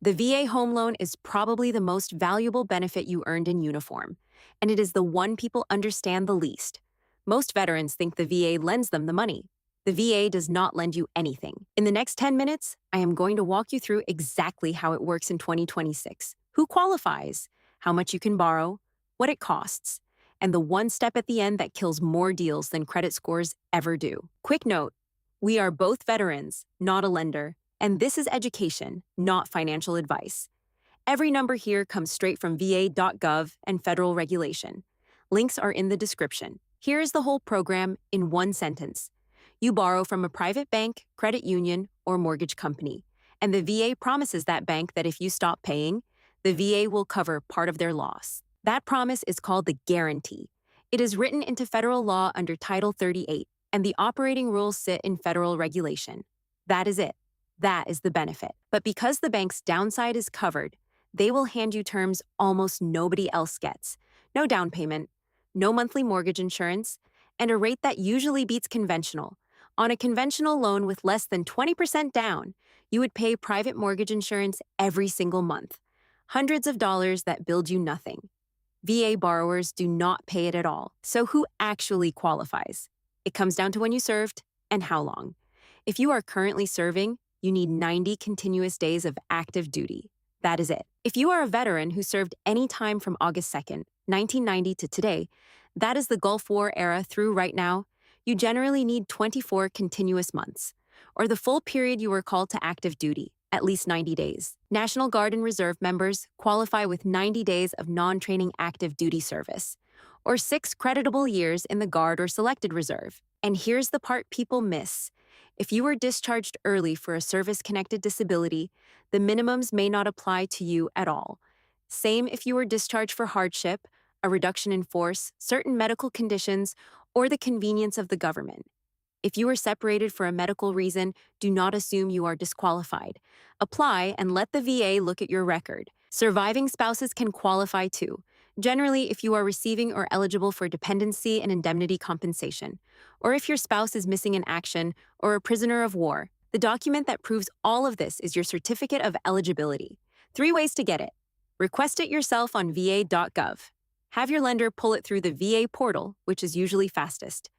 The VA home loan is probably the most valuable benefit you earned in uniform, and it is the one people understand the least. Most veterans think the VA lends them the money. The VA does not lend you anything. In the next 10 minutes, I am going to walk you through exactly how it works in 2026, who qualifies, how much you can borrow, what it costs, and the one step at the end that kills more deals than credit scores ever do. Quick note, we are both veterans, not a lender, and this is education, not financial advice. Every number here comes straight from VA.gov and federal regulation. Links are in the description. Here is the whole program in one sentence. You borrow from a private bank, credit union, or mortgage company, and the VA promises that bank that if you stop paying, the VA will cover part of their loss. That promise is called the guarantee. It is written into federal law under Title 38, and the operating rules sit in federal regulation. That is it. That is the benefit. But because the bank's downside is covered, they will hand you terms almost nobody else gets. No down payment, no monthly mortgage insurance, and a rate that usually beats conventional. On a conventional loan with less than 20% down, you would pay private mortgage insurance every single month. Hundreds of dollars that build you nothing. VA borrowers do not pay it at all. So who actually qualifies? It comes down to when you served and how long. If you are currently serving, you need 90 continuous days of active duty. That is it. If you are a veteran who served any time from August 2nd, 1990 to today, that is the Gulf War era through right now, you generally need 24 continuous months, or the full period you were called to active duty, at least 90 days. National Guard and Reserve members qualify with 90 days of non-training active duty service, or 6 creditable years in the Guard or selected reserve. And here's the part people miss. If you were discharged early for a service-connected disability, the minimums may not apply to you at all. Same if you were discharged for hardship, a reduction in force, certain medical conditions, or the convenience of the government. If you were separated for a medical reason, do not assume you are disqualified. Apply and let the VA look at your record. Surviving spouses can qualify too, generally if you are receiving or eligible for dependency and indemnity compensation, or if your spouse is missing in action or a prisoner of war. The document that proves all of this is your certificate of eligibility. 3 ways to get it. Request it yourself on VA.gov. Have your lender pull it through the VA portal, which is usually fastest.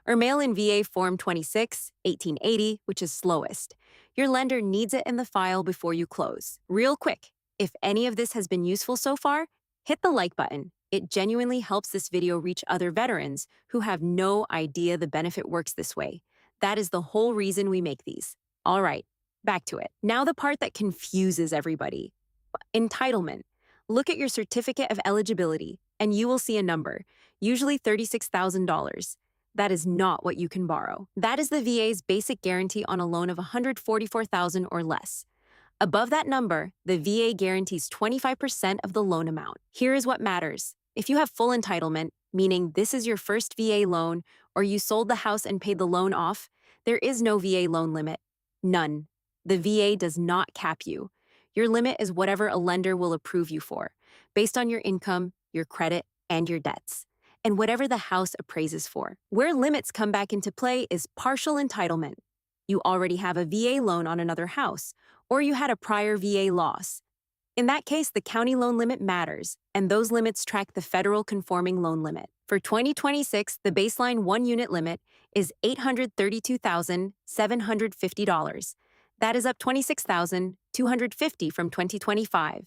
Or mail in VA Form 26, 1880, which is slowest. Your lender needs it in the file before you close. Real quick, if any of this has been useful so far, hit the like button. It genuinely helps this video reach other veterans who have no idea the benefit works this way. That is the whole reason we make these. All right, back to it. Now the part that confuses everybody. Entitlement. Look at your certificate of eligibility, and you will see a number, usually $36,000. That is not what you can borrow. That is the VA's basic guarantee on a loan of $144,000 or less. Above that number, the VA guarantees 25% of the loan amount. Here is what matters. If you have full entitlement, meaning this is your first VA loan, or you sold the house and paid the loan off, there is no VA loan limit. None. The VA does not cap you. Your limit is whatever a lender will approve you for, based on your income, your credit, and your debts, and whatever the house appraises for. Where limits come back into play is partial entitlement. You already have a VA loan on another house, or you had a prior VA loss. In that case, the county loan limit matters, and those limits track the federal conforming loan limit. For 2026, the baseline one-unit limit is $832,750. That is up $26,250 from 2025.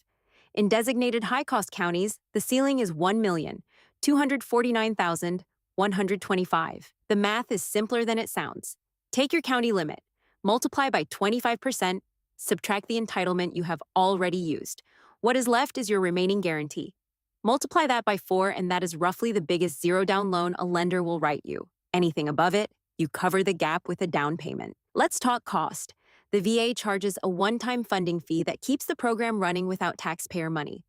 In designated high-cost counties, the ceiling is $1,249,125. The math is simpler than it sounds. Take your county limit, multiply by 25%, subtract the entitlement you have already used. What is left is your remaining guarantee. Multiply that by 4, and that is roughly the biggest zero-down loan a lender will write you. Anything above it, you cover the gap with a down payment. Let's talk cost. The VA charges a one-time funding fee that keeps the program running without taxpayer money.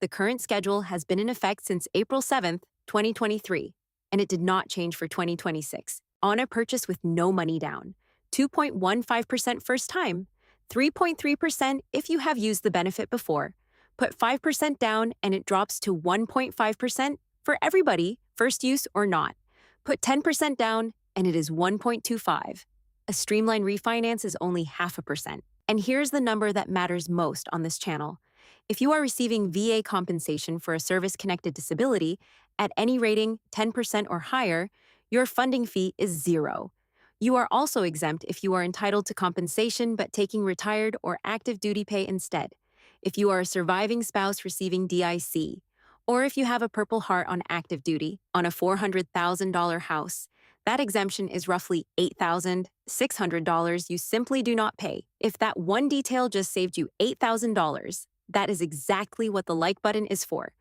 The current schedule has been in effect since April 7th, 2023, and it did not change for 2026. On a purchase with no money down, 2.15% first time, 3.3% if you have used the benefit before. Put 5% down and it drops to 1.5% for everybody, first use or not. Put 10% down and it is 1.25. A streamlined refinance is only 0.5%. And here's the number that matters most on this channel. If you are receiving VA compensation for a service-connected disability at any rating 10% or higher, your funding fee is zero. You are also exempt if you are entitled to compensation but taking retired or active duty pay instead, if you are a surviving spouse receiving DIC, or if you have a Purple Heart on active duty on a $400,000 house. That exemption is roughly $8,600 you simply do not pay. If that one detail just saved you $8,000, that is exactly what the like button is for.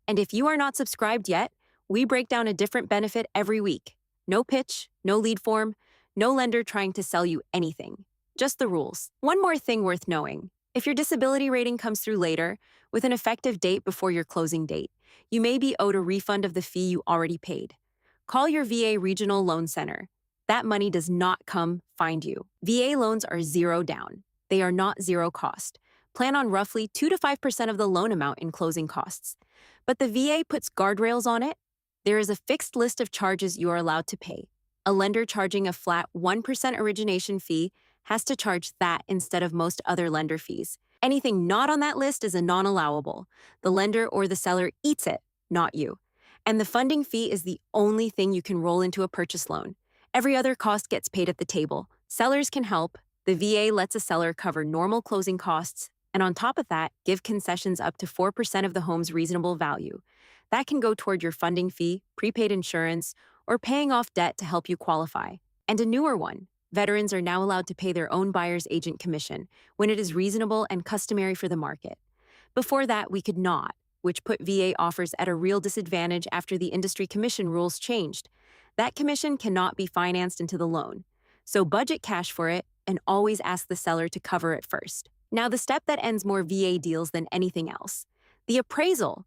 And if you are not subscribed yet, we break down a different benefit every week. No pitch, no lead form, no lender trying to sell you anything. Just the rules. One more thing worth knowing. If your disability rating comes through later, with an effective date before your closing date, you may be owed a refund of the fee you already paid. Call your VA Regional Loan Center. That money does not come find you. VA loans are zero down. They are not zero cost. Plan on roughly 2 to 5% of the loan amount in closing costs. But the VA puts guardrails on it. There is a fixed list of charges you are allowed to pay. A lender charging a flat 1% origination fee has to charge that instead of most other lender fees. Anything not on that list is a non-allowable. The lender or the seller eats it, not you. And the funding fee is the only thing you can roll into a purchase loan. Every other cost gets paid at the table. Sellers can help. The VA lets a seller cover normal closing costs, and on top of that, give concessions up to 4% of the home's reasonable value. That can go toward your funding fee, prepaid insurance, or paying off debt to help you qualify. And a newer one. Veterans are now allowed to pay their own buyer's agent commission when it is reasonable and customary for the market. Before that, we could not, which put VA offers at a real disadvantage after the industry commission rules changed. That commission cannot be financed into the loan. So budget cash for it and always ask the seller to cover it first. Now, the step that ends more VA deals than anything else. The appraisal.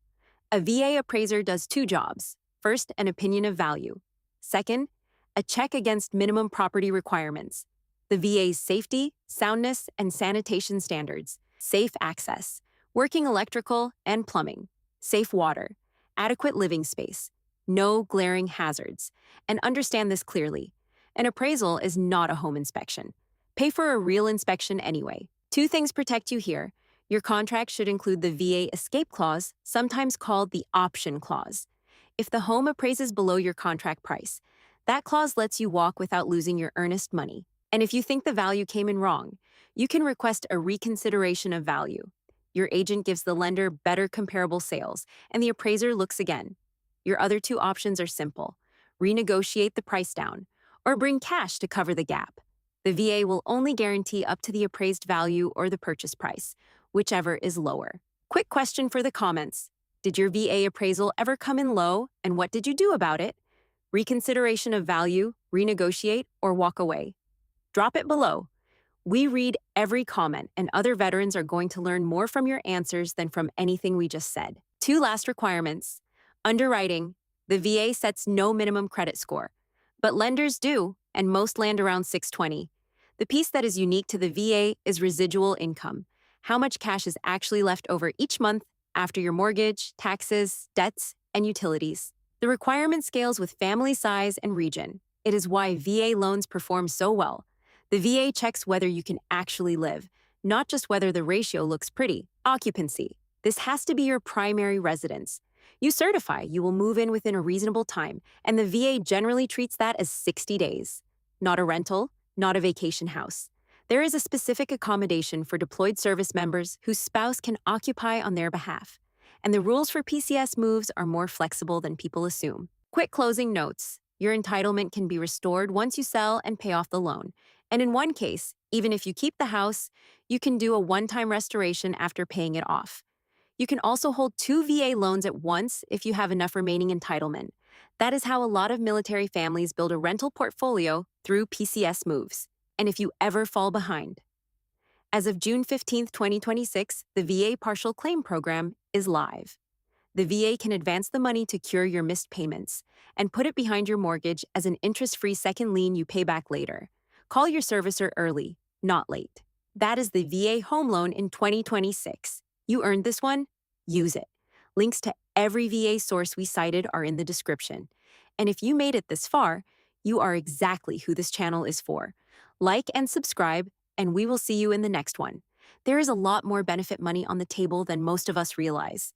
A VA appraiser does two jobs. First, an opinion of value. Second, a check against minimum property requirements. The VA's safety, soundness, and sanitation standards. Safe access. Working electrical and plumbing. Safe water. Adequate living space. No glaring hazards. And understand this clearly. An appraisal is not a home inspection. Pay for a real inspection anyway. Two things protect you here. Your contract should include the VA escape clause, sometimes called the option clause. If the home appraises below your contract price, that clause lets you walk without losing your earnest money. And if you think the value came in wrong, you can request a reconsideration of value. Your agent gives the lender better comparable sales, and the appraiser looks again. Your other two options are simple. Renegotiate the price down, or bring cash to cover the gap. The VA will only guarantee up to the appraised value or the purchase price, whichever is lower. Quick question for the comments. Did your VA appraisal ever come in low, and what did you do about it? Reconsideration of value, renegotiate, or walk away? Drop it below. We read every comment, and other veterans are going to learn more from your answers than from anything we just said. Two last requirements. Underwriting. The VA sets no minimum credit score, but lenders do, and most land around 620. The piece that is unique to the VA is residual income, how much cash is actually left over each month after your mortgage, taxes, debts, and utilities. The requirement scales with family size and region. It is why VA loans perform so well. The VA checks whether you can actually live, not just whether the ratio looks pretty. Occupancy. This has to be your primary residence. You certify you will move in within a reasonable time, and the VA generally treats that as 60 days. Not a rental, not a vacation house. There is a specific accommodation for deployed service members whose spouse can occupy on their behalf. And the rules for PCS moves are more flexible than people assume. Quick closing notes. Your entitlement can be restored once you sell and pay off the loan. And in one case, even if you keep the house, you can do a one-time restoration after paying it off. You can also hold two VA loans at once if you have enough remaining entitlement. That is how a lot of military families build a rental portfolio through PCS moves. And if you ever fall behind. As of June 15, 2026, the VA Partial Claim Program is live. The VA can advance the money to cure your missed payments and put it behind your mortgage as an interest-free second lien you pay back later. Call your servicer early, not late. That is the VA Home Loan in 2026. You earned this one? Use it. Links to every VA source we cited are in the description. And if you made it this far, you are exactly who this channel is for. Like and subscribe, and we will see you in the next one. There is a lot more benefit money on the table than most of us realize.